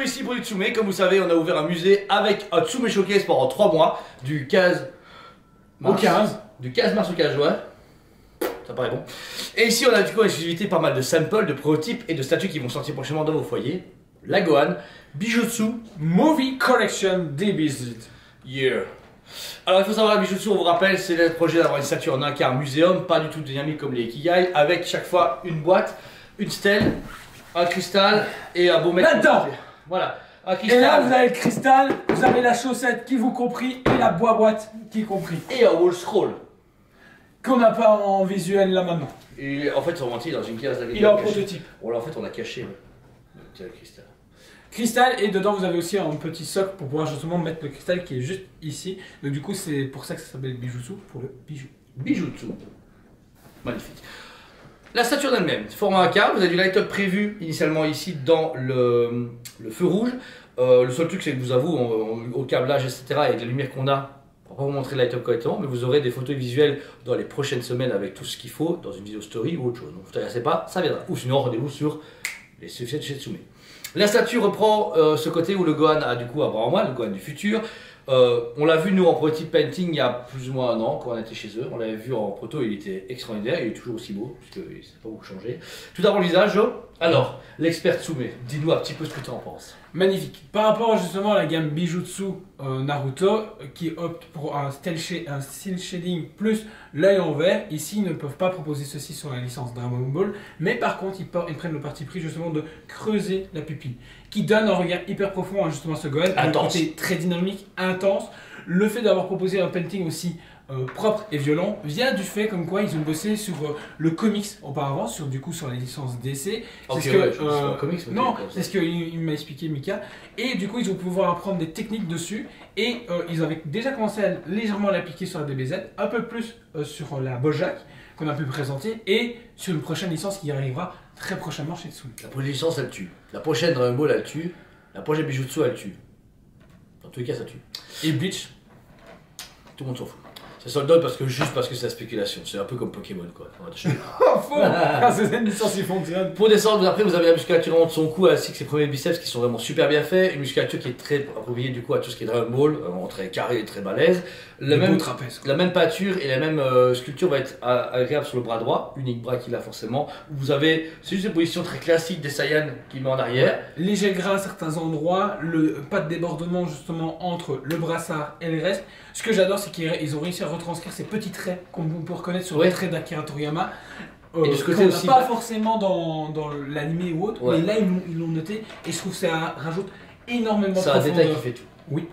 retrouve ici pour du Tsume. Comme vous savez, on a ouvert un musée avec un Tsume Showcase pendant 3 mois, du 15 mars au 15 juin. Ça paraît bon. Et ici, on a du coup en exclusivité pas mal de samples, de prototypes et de statues qui vont sortir prochainement dans vos foyers. La Gohan, Bijutsu, Movie Collection DBZ. Yeah. Alors il faut savoir, Bijutsu, on vous rappelle, c'est le projet d'avoir une statue en un quart muséum, pas du tout dynamique comme les Ikigai, avec chaque fois une boîte, une stèle, un cristal et un beau mec. Là-dedans. Voilà. Un cristal. Et là, vous avez le cristal, vous avez la chaussette qui vous compris et la boîte qui est compris. Et un wall scroll. Qu'on n'a pas en visuel là maintenant. Et en fait, sans mentir, dans une pièce, il est en prototype. Bon, là, en fait, on a caché le cristal. Cristal, et dedans vous avez aussi un petit socle pour pouvoir justement mettre le cristal qui est juste ici. Donc du coup c'est pour ça que ça s'appelle Bijutsu, pour le bijou. Bijutsu. Magnifique. La statue en elle-même, format A4, vous avez du light-up prévu initialement ici dans le feu rouge. Le seul truc c'est que je vous avoue, au câblage etc. avec la lumière qu'on a, on va pas vous montrer le light-up correctement, mais vous aurez des photos visuelles dans les prochaines semaines avec tout ce qu'il faut dans une vidéo story ou autre chose. Donc ne vous intéressez pas, ça viendra. Ou sinon rendez-vous sur les succès de chez Tsume. La statue reprend ce côté où le Gohan a du coup un bras en moins, le Gohan du futur. On l'a vu nous en prototype painting il y a plus ou moins un an quand on était chez eux. On l'avait vu en proto, il était extraordinaire, il est toujours aussi beau, puisqu'il ne s'est pas beaucoup changé. Tout d'abord le visage, Jo. Alors, l'expert Tsume, dis-nous un petit peu ce que tu en penses. Magnifique. Par rapport justement à la gamme Bijutsu Naruto, qui opte pour un style shading plus l'œil en vert, ici ils ne peuvent pas proposer ceci sur la licence Dragon Ball, mais par contre ils prennent le parti pris justement de creuser la pupille, qui donne un regard hyper profond à justement ce Gohan, un côté très dynamique, intense. Le fait d'avoir proposé un painting aussi propre et violent vient du fait comme quoi ils ont bossé sur le comics auparavant, sur la licence DC. C'est c'est ce qu'il m'a expliqué Mika. Et du coup ils ont pu pouvoir apprendre des techniques dessus et ils avaient déjà commencé à légèrement l'appliquer sur la DBZ, un peu plus sur la Bojack qu'on a pu présenter et sur une prochaine licence qui arrivera très prochainement chez Tsume. La prochaine licence elle tue, la prochaine Dragon Ball elle tue, la prochaine Bijutsu elle tue. Dans tous les cas ça tue. Et Bleach, tout le monde s'en fout. C'est sold out juste parce que c'est la spéculation. C'est un peu comme Pokémon quoi. Oh faux. C'est une licence qui fonctionne. Pour descendre, après vous avez la musculature en haut de son cou ainsi que ses premiers biceps qui sont vraiment super bien faits. Une musculature qui est très appropriée du coup à tout ce qui est Dragon Ball, vraiment très carré et très balèze. La même peinture et la même sculpture va être agréable sur le bras droit, unique bras qu'il a forcément. Vous avez, c'est juste une position très classique des Saiyans qui met en arrière. Léger gras à certains endroits, pas de débordement justement entre le brassard et le reste. Ce que j'adore, c'est qu'ils ont réussi à retranscrire ces petits traits qu'on peut reconnaître sur les traits d'Akira Toriyama. Et de ce côté aussi, pas forcément dans l'anime ou autre, mais là ils l'ont noté et je trouve que ça rajoute énormément de profondeur. C'est un détail qui fait tout. Oui.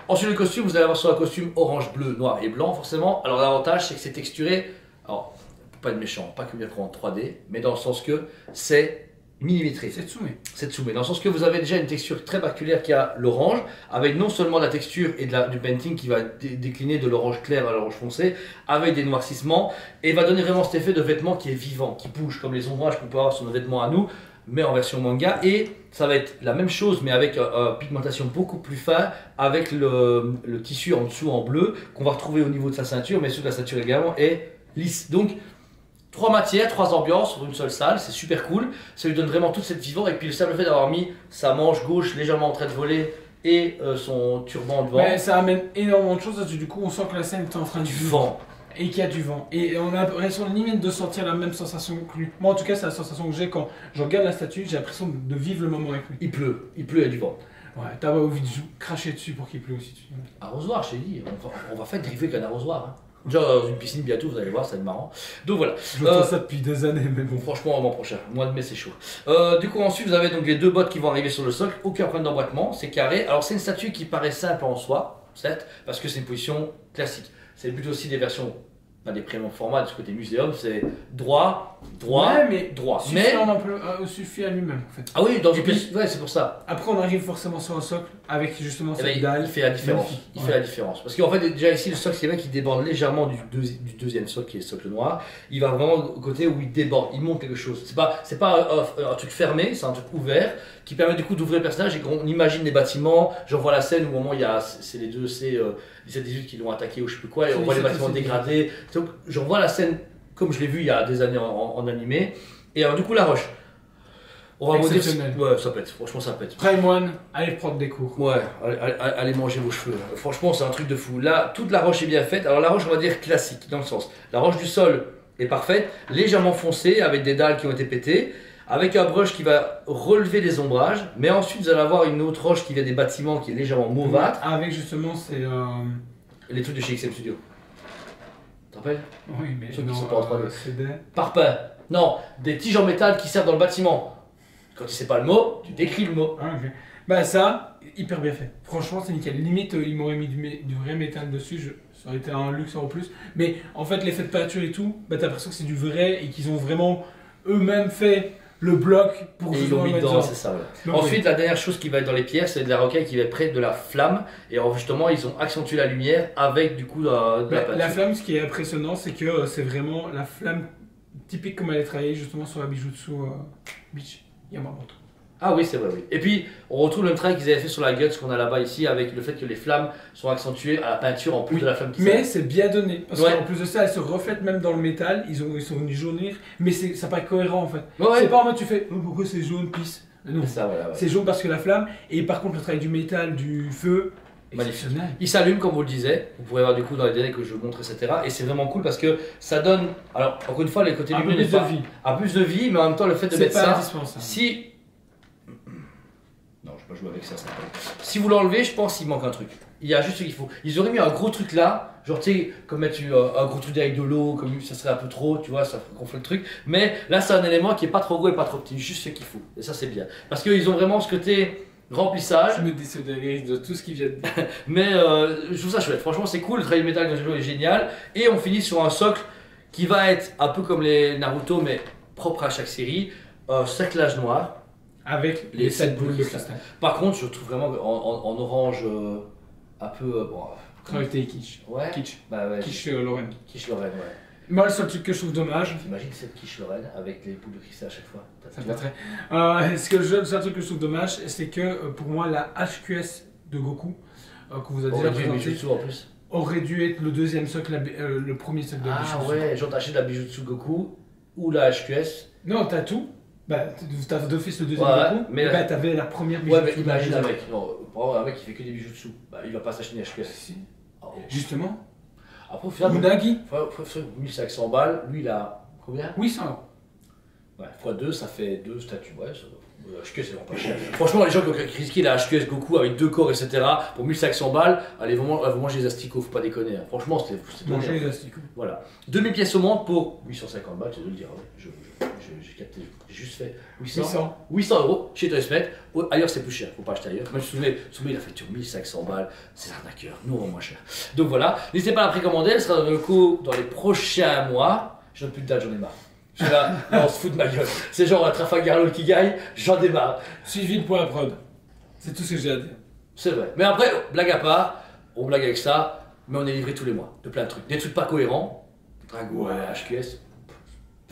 Ensuite le costume, vous allez avoir sur un costume orange, bleu, noir et blanc forcément. Alors l'avantage c'est que c'est texturé, alors pour pas être méchant, pas que bien en 3D, mais dans le sens que c'est millimétré. C'est Tsume. C'est Tsume. Dans le sens que vous avez déjà une texture très particulière qui a l'orange, avec non seulement la texture et du painting qui va décliner de l'orange clair à l'orange foncé, avec des noircissements, et va donner vraiment cet effet de vêtement qui est vivant, qui bouge, comme les ombrages qu'on peut avoir sur nos vêtements à nous, mais en version manga. Et ça va être la même chose, mais avec une pigmentation beaucoup plus fin, avec le tissu en dessous en bleu, qu'on va retrouver au niveau de sa ceinture, mais sur la ceinture également est lisse. Donc, 3 matières, 3 ambiances sur une seule salle, c'est super cool. Ça lui donne vraiment toute cette vivance. Et puis le simple fait d'avoir mis sa manche gauche légèrement en train de voler et son turban devant. Ouais, ça amène énormément de choses parce que du coup on sent que la scène est en train de vent. Et qu'il y a du vent. Et on a l'impression limite de sentir la même sensation que lui. Moi en tout cas c'est la sensation que j'ai quand je regarde la statue, j'ai l'impression de vivre le moment avec lui. Il pleut, il y a du vent. Ouais, t'as pas envie de cracher dessus pour qu'il pleut aussi dessus. Arrosoir, je t'ai dit, on va faire driver qu'un arrosoir. Hein. Déjà dans une piscine bientôt, vous allez voir, ça va être marrant. Donc voilà. J'entends ça depuis des années, mais bon. Franchement, au mois prochain, mois de mai, c'est chaud. Du coup, ensuite, vous avez donc les 2 bottes qui vont arriver sur le socle, aucun problème d'emboîtement, c'est carré. Alors, c'est une statue qui paraît simple en soi, certes, parce que c'est une position classique. C'est le but aussi des versions, des premiers formats de ce côté muséum, c'est droit, ouais, mais droit. Mais suffit à lui-même en fait. Ah oui, dans une pièce, ouais, c'est pour ça. Après, on arrive forcément sur un socle avec justement cette dalle. Il fait la différence. Il fait la différence. Parce qu'en fait, déjà ici, le socle, c'est bien qu'il déborde légèrement du deuxième socle qui est le socle noir. Il va vraiment au côté où il déborde, il monte quelque chose. C'est pas un truc fermé, c'est un truc ouvert qui permet du coup d'ouvrir le personnage et qu'on imagine les bâtiments. J'en vois la scène où au moment il y a, c'est les deux, c'est 17-18 qui l'ont attaqué ou je sais plus quoi, et on voit les bâtiments dégradés. Donc j'en vois la scène comme je l'ai vu il y a des années en animé. Et alors du coup la roche. On va vous dire, Exceptionnel. ouais, ça pète, franchement ça pète. Prime One, allez prendre des cours. Ouais, allez manger vos cheveux. Franchement, c'est un truc de fou. Là, toute la roche est bien faite. Alors, la roche, on va dire classique, dans le sens. La roche du sol est parfaite, légèrement foncée, avec des dalles qui ont été pétées, avec un brush qui va relever les ombrages. Mais ensuite, vous allez avoir une autre roche qui vient des bâtiments qui est légèrement mauvâtre. Avec justement ces. Les trucs de chez XM Studio. Tu te rappelles? Oui, mais Ceux qui non, sont pas en 3D. c'est des. Parpaing. Non, des tiges en métal qui servent dans le bâtiment. Quand tu sais pas le mot, tu décris le mot. Ah, ok. Bah, ça, hyper bien fait. Franchement, c'est nickel. Limite, ils m'auraient mis du vrai métal dessus, ça aurait été un luxe en plus. Mais en fait, l'effet de peinture et tout, bah, t'as l'impression que c'est du vrai et qu'ils ont vraiment eux-mêmes fait le bloc pour Et ils justement l'ont mis mettre dedans, ça. c'est ça. Ouais. Donc, Ensuite, la dernière chose qui va être dans les pierres, c'est de la rocaille qui va être près de la flamme. Et alors, justement, ils ont accentué la lumière avec du coup de la peinture. La flamme, ce qui est impressionnant, c'est que c'est vraiment la flamme typique comme elle est travaillée justement sur la Bijutsu Beach Yamamoto. Ah oui, c'est vrai, oui. Et puis, on retrouve le même travail qu'ils avaient fait sur la guts qu'on a là-bas ici, avec le fait que les flammes sont accentuées à la peinture en plus de la flamme qui Mais c'est bien donné, parce Ouais. qu'en plus de ça, elle se reflète même dans le métal, ils sont venus jaunir, mais ça paraît cohérent en fait. Ouais. C'est pas en mode tu fais, oh, pourquoi c'est jaune, pisse. Non, C'est ça, voilà, ouais. c'est jaune parce que la flamme, et par contre le travail du métal, du feu, Magnifique. exceptionnel. Il s'allume comme vous le disiez, vous pourrez voir du coup dans les délais que je vous montre, etc. Et c'est vraiment cool parce que ça donne, alors encore une fois, les côtés Un peu lumineux plus de n'est pas- vie. un plus de vie, mais en même temps, le fait de C'est mettre pas ça, indispensable. si. Non, je peux pas jouer avec ça, ça va pas. Si vous l'enlevez, je pense qu'il manque un truc. Il y a juste ce qu'il faut. Ils auraient mis un gros truc là, genre tu sais, comme mettre un gros truc avec de l'eau, comme ça serait un peu trop, tu vois, ça gonfle le truc. Mais là, c'est un élément qui est pas trop gros et pas trop petit, juste ce qu'il faut. Et ça, c'est bien. Parce qu'ils ont vraiment ce côté remplissage. Je me désolidarise de tout ce qui vient de dire. Mais je trouve ça chouette, franchement c'est cool, le travail de métal dans ce jeu est génial. Et on finit sur un socle qui va être un peu comme les Naruto mais propre à chaque série, cerclage noir. Avec Les les 7 7 boules de cristal. Par contre je trouve vraiment en orange un peu... bon, Qualité kitsch. ouais, Kitsch. bah ouais, Kitsch Lorraine. quiche Lorraine, ouais. Moi, le seul truc que je trouve dommage, T'imagines cette quiche Lorraine avec les boules de cristal à chaque fois. ça Tu fait vois très. Le seul truc que je trouve dommage, c'est que pour moi, la HQS de Goku, que vous avez On déjà aurait dû présenté, Bijutsu en plus. aurait dû être le deuxième socle, le premier socle de Ah Bijutsu. ouais, genre t'achètes la Bijutsu Goku ou la HQS. Non, t'as tout. Bah, t'as d'office le deuxième Ouais, Goku, mais mais bah, t'avais la première Ouais, mais Bijutsu. imagine un mec, non, pour avoir un mec qui fait que des Bijutsu, bah il va pas s'acheter une HQS. Si. Ah, oh. Justement. Après, au final, Unagi, faut 1500 balles, lui il a combien? 800 €. Ouais, x2, ça fait 2 statues, ouais, ça va. HQS c'est vraiment pas cher. Franchement, les gens qui ont risqué la HQS Goku avec 2 corps, etc., pour 1500 balles, allez, vous mangez les asticots, faut pas déconner. Hein. Franchement, c'était donné, Manger hein. les asticots. Voilà. 2000 pièces au monde pour 850 balles, tu dois le dire. Ouais. J'ai capté, j'ai juste fait 800. 800 € chez Toysmet. Ailleurs c'est plus cher, faut pas acheter ailleurs. Moi je me souviens, il a facture 1500 balles, c'est l'arnaqueur, nous on vend moins cher. Donc voilà, n'hésitez pas à la précommander, elle sera dans le coup dans les prochains mois. J'en ai plus de date, j'en ai marre. Je suis là, on se fout de ma gueule. C'est genre un Trafalgar Law qui gagne, j'en ai marre. Suivi le point prod. C'est tout ce que j'ai à dire. C'est vrai. Mais après, blague à part, on blague avec ça, mais on est livré tous les mois de plein de trucs. Des trucs pas cohérents, Drago, Ouais. HQS.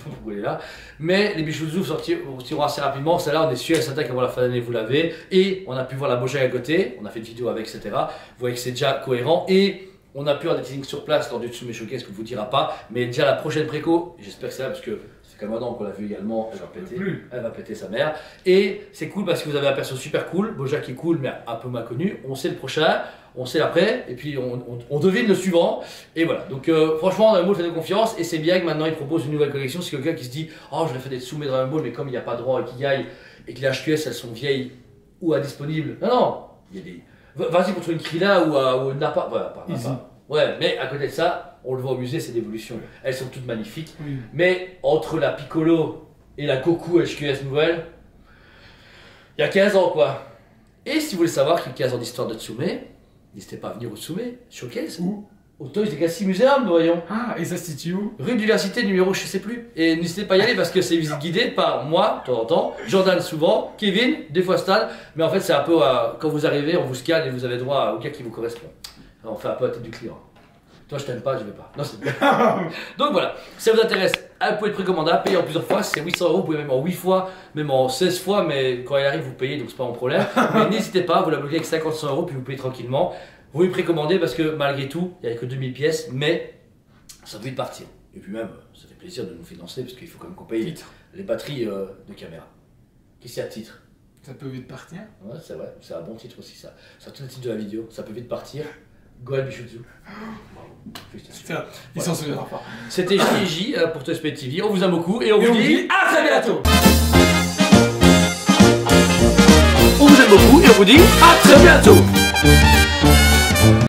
Vous voyez là. Mais les Bijutsu sortiront assez rapidement. Celle-là, on est sûr et certain qu'avant la fin d'année, vous l'avez. Et on a pu voir la Bojack à côté. On a fait une vidéo avec, etc. Vous voyez que c'est déjà cohérent. Et on a pu avoir des teasings sur place lors du Tsume Showcase que je ne vous dira pas. Mais déjà la prochaine préco, j'espère que c'est là parce que c'est quand même un an qu'on l'a vu également. Elle va péter. Plus. Elle va péter sa mère. Et c'est cool parce que vous avez un perso super cool. Bojack est cool, mais un peu mal connu. On sait le prochain. On sait l'après, et puis on devine le suivant, et voilà. Donc franchement, Dragon Ball fait de confiance, et c'est bien que maintenant il propose une nouvelle collection. C'est quelqu'un qui se dit, oh j'aurais fait des Tsume Dragon Ball, mais comme il n'y a pas de droit à Kigai, et que les HQS elles sont vieilles ou indisponibles, non, il y a des. Vas-y pour trouver une Krillin ou une Nappa, voilà, pas Easy. Nappa. Ouais, mais à côté de ça, on le voit au musée, c'est l'évolution. Elles sont toutes magnifiques, Oui. mais entre la Piccolo et la Goku HQS nouvelle, il y a 15 ans quoi. Et si vous voulez savoir qu'il y a 15 ans d'histoire de Tsume, n'hésitez pas à venir au Tsume Showcase. Où? Au Toys Legacy Museum, voyons. Ah, et ça se situe où? Rue d'Université numéro je sais plus. Et n'hésitez pas à y aller parce que c'est visite guidée par moi, de temps en temps, Jordan souvent, Kevin, des fois Stan. Mais en fait, c'est un peu quand vous arrivez, on vous scanne et vous avez droit au gars qui vous correspond. On fait un peu la tête du client. Toi, je t'aime pas, je vais pas. Non, c'est Donc voilà, si ça vous intéresse, vous pouvez être précommandable, payer en plusieurs fois, c'est 800 €, vous pouvez même en 8 fois, même en 16 fois, mais quand il arrive, vous payez, donc c'est pas mon problème. Mais n'hésitez pas, vous la bloquez avec 50-100 €, puis vous payez tranquillement. Vous pouvez précommander parce que malgré tout, il n'y a que 2000 pièces, mais ça veut vite partir. Et puis même, ça fait plaisir de nous financer parce qu'il faut quand même qu'on paye les batteries de caméra. Qui c'est à titre? Ça peut vite partir. Ouais, c'est vrai, c'est un bon titre aussi ça. Surtout le titre de la vidéo, ça peut vite partir. Gohan Bijutsu. Putain, il s'en souviendra pas. C'était JJ pour TSP TV. On vous aime beaucoup et on vous dit à très bientôt. On vous aime beaucoup et on vous dit à très bientôt.